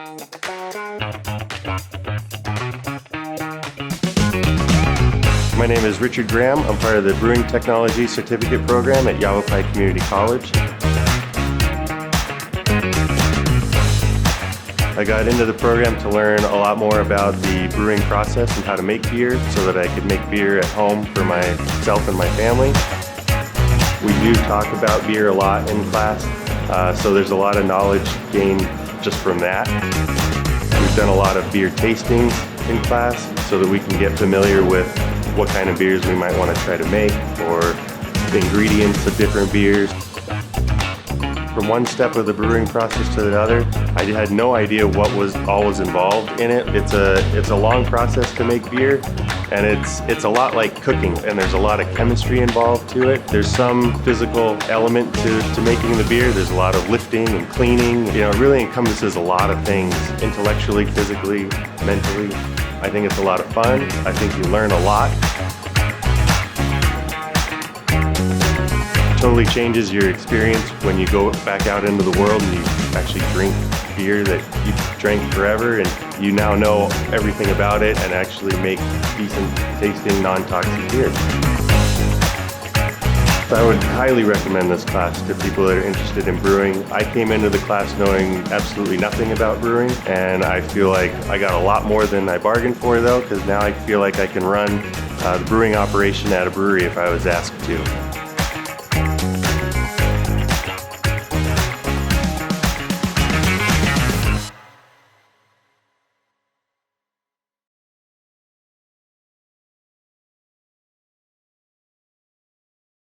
My name is Richard Graham. I'm part of the Brewing Technology Certificate Program at Yavapai Community College. I got into the program to learn a lot more about the brewing process and how to make beer so that I could make beer at home for myself and my family. We do talk about beer a lot in class, so there's a lot of knowledge gained just from that. We've done a lot of beer tastings in class so that we can get familiar with what kind of beers we might want to try to make or the ingredients of different beers. From one step of the brewing process to the other, I had no idea what was involved in it. It's a long process to make beer, and it's a lot like cooking, and there's a lot of chemistry involved to it. There's some physical element to making the beer. There's a lot of lifting and cleaning. You know, it really encompasses a lot of things, intellectually, physically, mentally. I think it's a lot of fun. I think you learn a lot. Totally changes your experience when you go back out into the world and you actually drink beer that you've drank forever, and you now know everything about it and actually make decent tasting, non-toxic beer. I would highly recommend this class to people that are interested in brewing. I came into the class knowing absolutely nothing about brewing, and I feel like I got a lot more than I bargained for though, because now I feel like I can run the brewing operation at a brewery if I was asked to.